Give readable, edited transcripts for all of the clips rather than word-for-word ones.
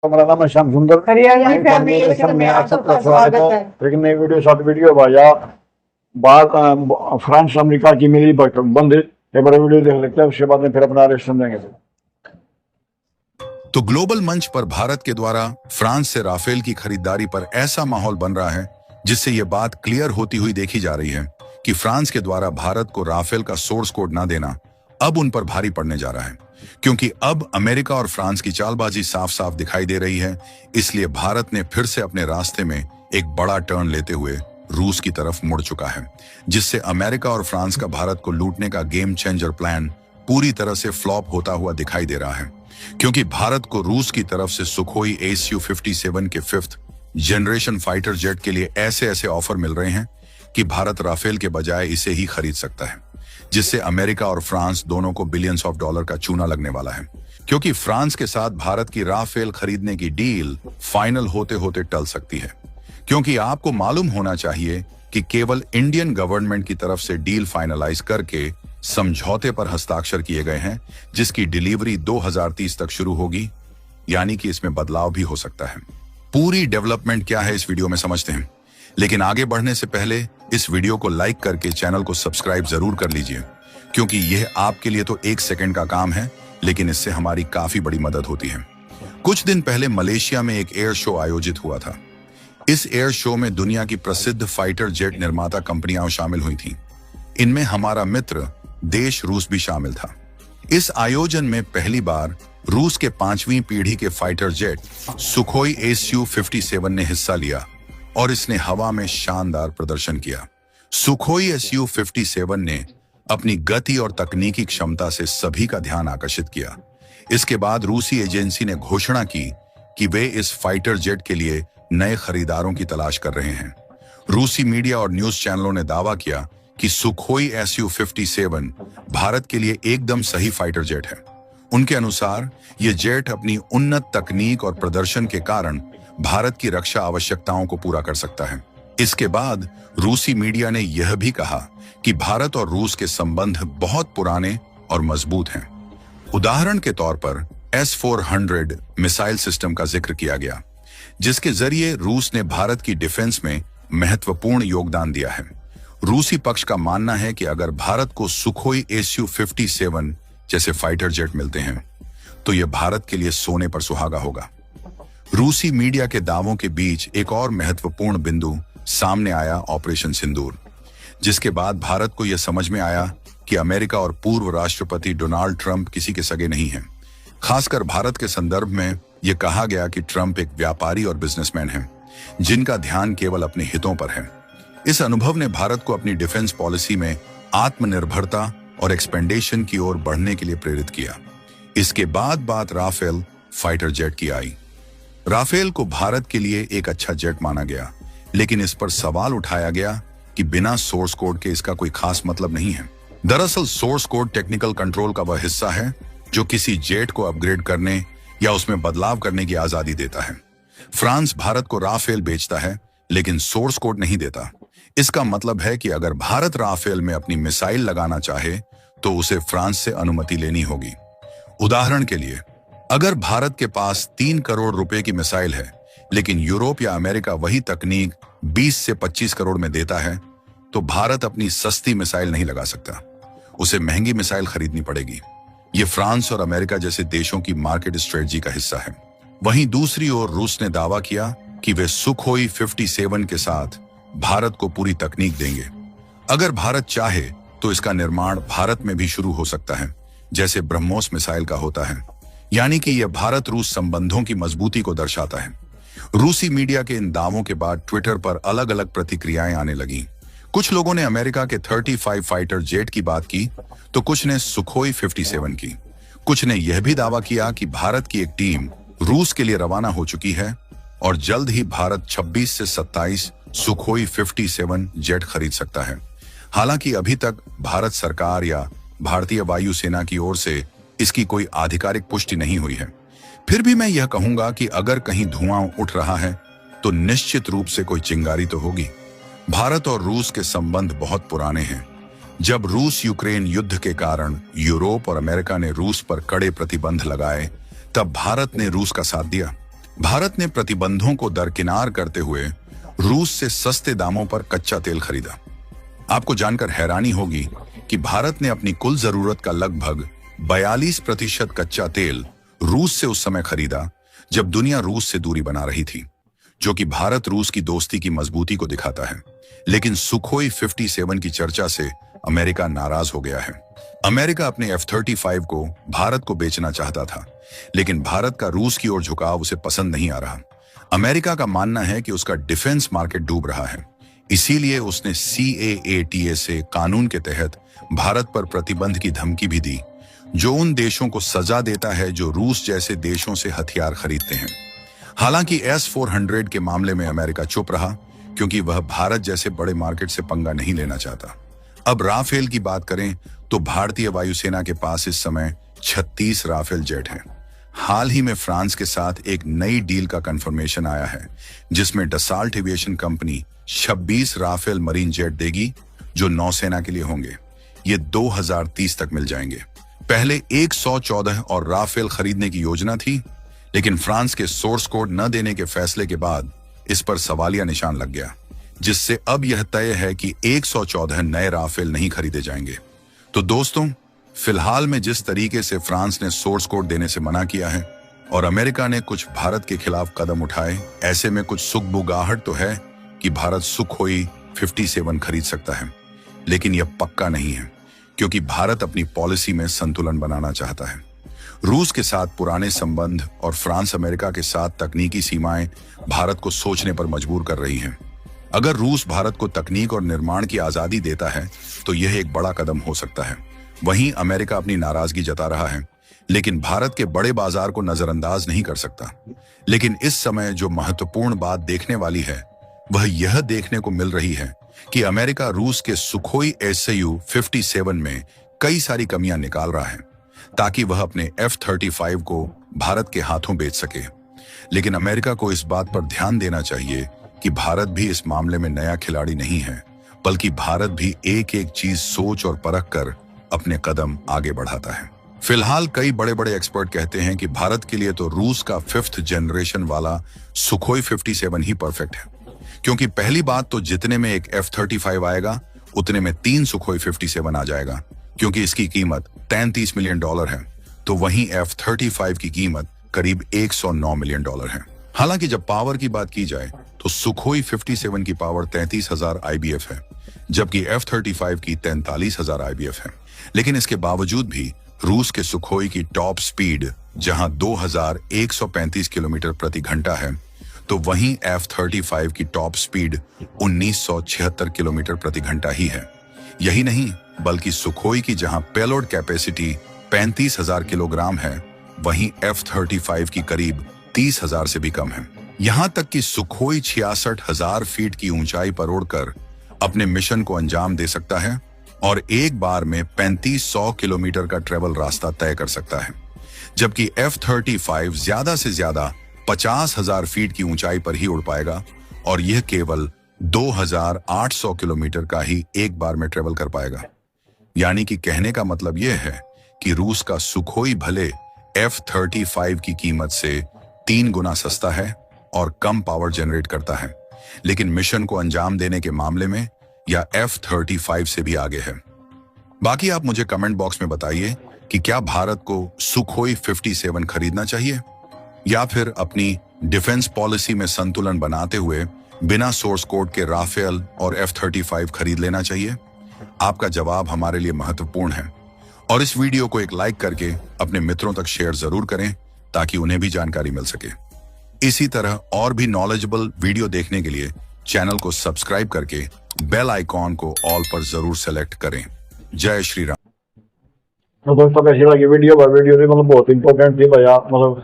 मेरा नाम है श्याम सुंदर। हरियाणवी फैमिली कलेक्शन में आप सबका स्वागत है। एक नई वीडियो शॉर्ट वीडियो भाया बात फ्रांस अमेरिका की मिली बंद ये बड़े वीडियो देख लेते हैं, उसके बाद में फिर अपना रिएक्शन देंगे। तो ग्लोबल मंच पर भारत के द्वारा फ्रांस से राफेल की खरीदारी पर ऐसा माहौल बन रहा है जिससे ये बात क्लियर होती हुई देखी जा रही है कि फ्रांस के द्वारा भारत को राफेल का सोर्स कोड ना देना अब उन पर भारी पड़ने जा रहा है, क्योंकि अब अमेरिका और फ्रांस की चालबाजी साफ साफ दिखाई दे रही है। इसलिए भारत ने फिर से अपने रास्ते में एक बड़ा टर्न लेते हुए रूस की तरफ मुड़ चुका है, जिससे अमेरिका और फ्रांस का भारत को लूटने का गेम चेंजर प्लान पूरी तरह से फ्लॉप होता हुआ दिखाई दे रहा है, क्योंकि भारत को रूस की तरफ से सुखोई Su-57 के 5th जनरेशन फाइटर जेट के लिए ऐसे ऐसे ऑफर मिल रहे हैं कि भारत राफेल के बजाय इसे ही खरीद सकता है, जिससे अमेरिका और फ्रांस दोनों को बिलियंस ऑफ डॉलर का चूना लगने वाला है, क्योंकि फ्रांस के साथ भारत की राफेल खरीदने की डील फाइनल होते होते टल सकती है। क्योंकि आपको मालूम होना चाहिए कि केवल इंडियन गवर्नमेंट की तरफ से डील फाइनलाइज करके समझौते पर हस्ताक्षर किए गए हैं, जिसकी डिलीवरी 2030 तक शुरू होगी, यानी कि इसमें बदलाव भी हो सकता है। पूरी डेवलपमेंट क्या है इस वीडियो में समझते हैं, लेकिन आगे बढ़ने से पहले इस वीडियो को लाइक करके चैनल को सब्सक्राइब जरूर कर लीजिए, क्योंकि यह आपके लिए तो 1 सेकंड का काम है, लेकिन इससे हमारी काफी बड़ी मदद होती है। कुछ दिन पहले मलेशिया में एक एयर शो आयोजित हुआ था। इस एयर शो में दुनिया की प्रसिद्ध फाइटर जेट निर्माता कंपनियां शामिल हुई थीं। इनमें हमारा मित्र देश रूस भी शामिल था। इस आयोजन में पहली बार रूस के 5वीं पीढ़ी के फाइटर जेट सुखोई Su-57 ने हिस्सा लिया और इसने हवा में शानदार प्रदर्शन किया। सुखोई Su-57 ने अपनी गति और तकनीकी क्षमता से सभी का ध्यान आकर्षित किया। इसके बाद रूसी एजेंसी ने घोषणा की कि वे इस फाइटर जेट के लिए नए खरीदारों की तलाश कर रहे हैं। रूसी मीडिया और न्यूज चैनलों ने दावा किया कि सुखोई Su-57 भारत के लिए एकदम सही फाइटर जेट है। उनके अनुसार यह जेट अपनी उन्नत तकनीक और प्रदर्शन के कारण भारत की रक्षा आवश्यकताओं को पूरा कर सकता है। इसके बाद रूसी मीडिया ने यह भी कहा कि भारत और रूस के संबंध बहुत पुराने और मजबूत हैं। उदाहरण के तौर पर S-400 मिसाइल सिस्टम का जिक्र किया गया, जिसके जरिए रूस ने भारत की डिफेंस में महत्वपूर्ण योगदान दिया है। रूसी पक्ष का मानना है कि अगर भारत को सुखोई Su-57 जैसे फाइटर जेट मिलते हैं तो यह भारत के लिए सोने पर सुहागा होगा। रूसी मीडिया के दावों के बीच एक और महत्वपूर्ण बिंदु सामने आया, ऑपरेशन सिंदूर, जिसके बाद भारत को यह समझ में आया कि अमेरिका और पूर्व राष्ट्रपति डोनाल्ड ट्रंप किसी के सगे नहीं हैं। खासकर भारत के संदर्भ में यह कहा गया कि ट्रंप एक व्यापारी और बिजनेसमैन हैं, जिनका ध्यान केवल अपने हितों पर है। इस अनुभव ने भारत को अपनी डिफेंस पॉलिसी में आत्मनिर्भरता और एक्सपेंडेशन की ओर बढ़ने के लिए प्रेरित किया। इसके बाद बात राफेल फाइटर जेट की आई। राफेल को भारत के लिए एक अच्छा जेट माना गया, लेकिन इस पर सवाल उठाया गया कि बिना सोर्स कोड के इसका कोई खास मतलब नहीं है। दरअसल सोर्स कोड टेक्निकल कंट्रोल का वह हिस्सा है जो किसी जेट को अपग्रेड करने या उसमें बदलाव करने की आजादी देता है। फ्रांस भारत को राफेल बेचता है, लेकिन सोर्स कोड नहीं देता। इसका मतलब है कि अगर भारत राफेल में अपनी मिसाइल लगाना चाहे तो उसे फ्रांस से अनुमति लेनी होगी। उदाहरण के लिए, अगर भारत के पास 3 करोड़ रुपए की मिसाइल है, लेकिन यूरोप या अमेरिका वही तकनीक 20 से 25 करोड़ में देता है, तो भारत अपनी सस्ती मिसाइल नहीं लगा सकता। उसे महंगी मिसाइल खरीदनी पड़ेगी। ये फ्रांस और अमेरिका जैसे देशों की मार्केट स्ट्रेटजी का हिस्सा है। वहीं दूसरी ओर रूस ने दावा किया कि वे सुखोई 57 के साथ भारत को पूरी तकनीक देंगे। अगर भारत चाहे तो इसका निर्माण भारत में भी शुरू हो सकता है, जैसे ब्रह्मोस मिसाइल का होता है, यानी कि यह भारत रूस संबंधों की मजबूती को दर्शाता है। रूसी मीडिया के इन दावों के बाद ट्विटर पर अलग अलग प्रतिक्रियाएं आने लगी। कुछ लोगों ने अमेरिका के 35 फाइटर जेट की बात की, तो कुछ ने सुखोई 57 की। कुछ ने यह भी दावा किया कि भारत की एक टीम रूस के लिए रवाना हो चुकी है और जल्द ही भारत 26 से 27 सुखोई 57 जेट खरीद सकता है। हालांकि अभी तक भारत सरकार या भारतीय वायुसेना की ओर से इसकी कोई आधिकारिक पुष्टि नहीं हुई है। फिर भी मैं यह कहूंगा कि अगर कहीं धुआं उठ रहा है तो निश्चित रूप से कोई चिंगारी तो होगी। भारत और रूस के संबंध बहुत पुराने हैं। जब रूस यूक्रेन युद्ध के कारण यूरोप और अमेरिका ने रूस पर कड़े प्रतिबंध लगाए, तब भारत ने रूस का साथ दिया। भारत ने प्रतिबंधों को दरकिनार करते हुए रूस से सस्ते दामों पर कच्चा तेल खरीदा। आपको जानकर हैरानी होगी कि भारत ने अपनी कुल जरूरत का लगभग 42% कच्चा तेल रूस से उस समय खरीदा जब दुनिया रूस से दूरी बना रही थी, जो कि भारत रूस की दोस्ती की मजबूती को दिखाता है। लेकिन सुखोई 57 की चर्चा से अमेरिका नाराज हो गया है। अमेरिका अपने F-35 को भारत को बेचना चाहता था, लेकिन भारत का रूस की ओर झुकाव उसे पसंद नहीं आ रहा। अमेरिका का मानना है कि उसका डिफेंस मार्केट डूब रहा है, इसीलिए उसने CAATS कानून के तहत भारत पर प्रतिबंध की धमकी भी दी, जो उन देशों को सजा देता है जो रूस जैसे देशों से हथियार खरीदते हैं। हालांकि S-400 के मामले में अमेरिका चुप रहा, क्योंकि वह भारत जैसे बड़े मार्केट से पंगा नहीं लेना चाहता। अब राफेल की बात करें तो भारतीय वायुसेना के पास इस समय 36 राफेल जेट हैं। हाल ही में फ्रांस के साथ एक नई डील का कंफर्मेशन आया है, जिसमें Dassault Aviation company 26 Rafale Marine jet देगी, जो नौसेना के लिए होंगे। ये 2030 तक मिल जाएंगे। पहले 114 और राफेल खरीदने की योजना थी, लेकिन फ्रांस के सोर्स कोड न देने के फैसले के बाद इस पर सवालिया निशान लग गया, जिससे अब यह तय है कि 114 नए राफेल नहीं खरीदे जाएंगे। तो दोस्तों, फिलहाल में जिस तरीके से फ्रांस ने सोर्स कोड देने से मना किया है और अमेरिका ने कुछ भारत के खिलाफ कदम उठाए, ऐसे में कुछ सुगबुगाहट तो है कि भारत सुखोई 57 खरीद सकता है, लेकिन यह पक्का नहीं है, क्योंकि भारत अपनी पॉलिसी में संतुलन बनाना चाहता है। रूस के साथ पुराने संबंध और फ्रांस अमेरिका के साथ तकनीकी सीमाएं भारत को सोचने पर मजबूर कर रही हैं। अगर रूस भारत को तकनीक और निर्माण की आजादी देता है तो यह एक बड़ा कदम हो सकता है। वहीं अमेरिका अपनी नाराजगी जता रहा है, लेकिन भारत के बड़े बाजार को नजरअंदाज नहीं कर सकता। लेकिन इस समय जो महत्वपूर्ण बात देखने वाली है, वह यह देखने को मिल रही है कि अमेरिका रूस के सुखोई Su-57 में कई सारी कमियां निकाल रहा है, ताकि वह अपने F-35 को भारत के हाथों बेच सके। लेकिन अमेरिका को इस बात पर ध्यान देना चाहिए कि भारत भी इस मामले में नया खिलाड़ी नहीं है, बल्कि भारत भी एक एक चीज सोच और परख कर अपने कदम आगे बढ़ाता है। फिलहाल कई बड़े बड़े एक्सपर्ट कहते हैं कि भारत के लिए तो रूस का 5th जनरेशन वाला सुखोई 57 ही परफेक्ट है, क्योंकि पहली बात तो जितने में एक F-35 आएगा, उतने में 3 सुखोई 57 आ जाएगा, क्योंकि इसकी कीमत $33 मिलियन है, तो वहीं F-35 की कीमत करीब $109 मिलियन है। हालांकि जब पावर की बात की जाए तो सुखोई 57 की पावर 33,000 IBF है, जबकि F-35 की 43,000 IBF है। लेकिन इसके बावजूद भी रूस के सुखोई की टॉप स्पीड जहां 2,135 किलोमीटर प्रति घंटा है, तो वहीं F-35 की टॉप स्पीड 1,976 किलोमीटर प्रति घंटा ही है। यही नहीं, बल्कि सुखोई की जहां पेलोड कैपेसिटी 35,000 किलोग्राम है, वहीं F-35 की करीब 30,000 से भी कम है। यहां तक कि सुखोई 66,000 फीट की ऊंचाई पर उड़कर अपने मिशन को अंजाम दे सकता है और एक बार में 3500 किलोमीटर का ट्रेवल रास्ता तय कर सकता है, जबकि F-35 ज्यादा से ज्यादा 50,000 फीट की ऊंचाई पर ही उड़ पाएगा और यह केवल 2,800 किलोमीटर का ही एक बार में ट्रेवल कर पाएगा। यानी कि कहने का मतलब यह है कि रूस का सुखोई भले F-35 की कीमत से 3 गुना सस्ता है और कम पावर जनरेट करता है, लेकिन मिशन को अंजाम देने के मामले में या F-35 से भी आगे है। बाकी आप मुझे कमेंट बॉक्स में बताइए कि क्या भारत को सुखोई 57 खरीदना चाहिए या फिर अपनी डिफेंस पॉलिसी में संतुलन बनाते हुए बिना सोर्स कोड के राफेल और F-35 खरीद लेना चाहिए। आपका जवाब हमारे लिए महत्वपूर्ण है और इस वीडियो को एक लाइक करके अपने मित्रों तक शेयर जरूर करें, ताकि उन्हें भी जानकारी मिल सके। इसी तरह और भी नॉलेजेबल वीडियो देखने के लिए चैनल को सब्सक्राइब करके बेल आइकॉन को ऑल पर जरूर सेलेक्ट करें। जय श्री राम। तो दोस्तों कैसी लगी वीडियो? वीडियो भी मतलब बहुत इंपॉर्टेंट थी भैया। मतलब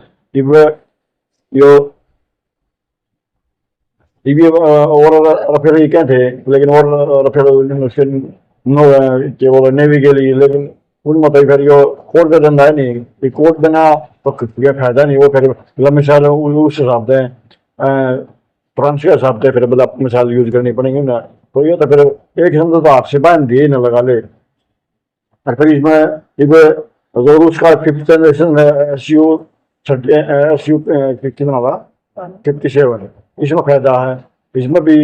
ये और राफेल ये क्या थे, लेकिन और राफेल केवल नेवी के लिए, लेकिन उन मतलब फिर यो कोड का धंधा है नहीं कि कोड देना तो क्या फायदा नहीं। वो फिर मिसाल उस हिसाब से फ्रांस के हिसाब से फिर मतलब मिसाल यूज करनी पड़ेगी ना, तो ये तो फिर एक किस्म तो आपसे बांध दिए ना लगा ले। और फिर इसमें रूस का 5th जनरेशन SU 15 वाला 57 इसमें फायदा है, इसमें भी,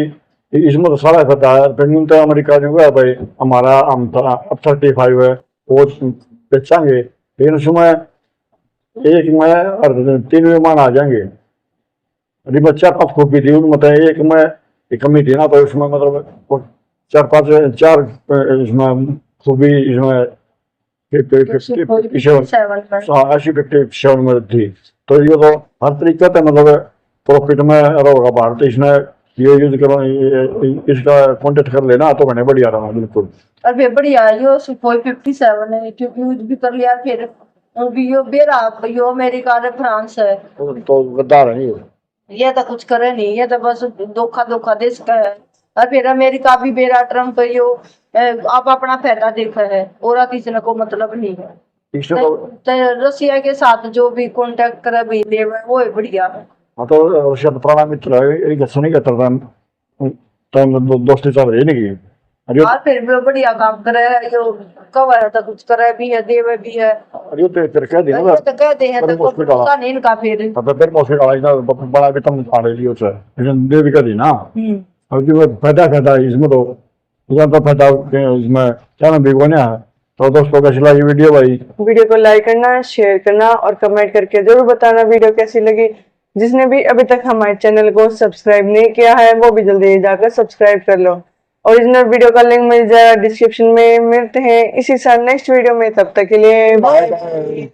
इसमें तो सारा फायदा है। पेंगुइन तो अमेरिका ने हुआ भाई हमारा हम अब 35 है वो बेचेंगे, लेकिन उसमें एक में और 3 मेहमान आ जाएंगे। अभी बच्चा पास खूबी थी मतलब एक में एक कमी थी ना, तो उसमें मतलब 4 इसमें खूबी इसमें 57 में थी। तो ये तो हर तरीके से मतलब प्रॉफिट में रहोगा भारत, इसमें ये यूज करो, इसका कॉन्टेक्ट कर लेना तो मैंने बढ़िया रहा बिल्कुल। अरे बढ़िया यो सुखोई 57 है, क्योंकि यूज भी कर लिया फिर भी यो बेरा यो अमेरिका और फ्रांस है तो गद्दार है ये तो कुछ करे नहीं, ये तो बस धोखा देश का है। और फिर अमेरिका भी बेरा ट्रम्प यो आप अपना फायदा देखा है और किसी ने को मतलब नहीं है। इसमें तो तो रसिया के साथ जो भी कांटेक्ट करे भी ले वो है बढ़िया है। हाँ तो रशिया तो पुराना मित्र है, एक अच्छा नहीं कहता था तो दोस्ती चल रही नहीं की। अरे और फिर भी बढ़िया काम करे है यो कवर है तो कुछ करे भी है देवे भी है। अरे तो फिर कह दिया ये तो कहते हैं तो पता नहीं इनका फिर तब फिर मौसम वाला इतना बड़ा वेतन फाड़े लियो से लेकिन दे भी कर दी ना। अब जो फायदा है इसमें तो फायदा इसमें क्या ना बिगोने है। तो दोस्तों कैसी लगी वीडियो भाई? वीडियो को लाइक करना, शेयर करना और कमेंट करके जरूर बताना वीडियो कैसी लगी। जिसने भी अभी तक हमारे चैनल को सब्सक्राइब नहीं किया है वो भी जल्दी जाकर सब्सक्राइब कर लो। ओरिजिनल वीडियो का लिंक मिल जाएगा डिस्क्रिप्शन में। मिलते हैं इसी साल नेक्स्ट वीडियो में, तब तक के लिए बाय बाय।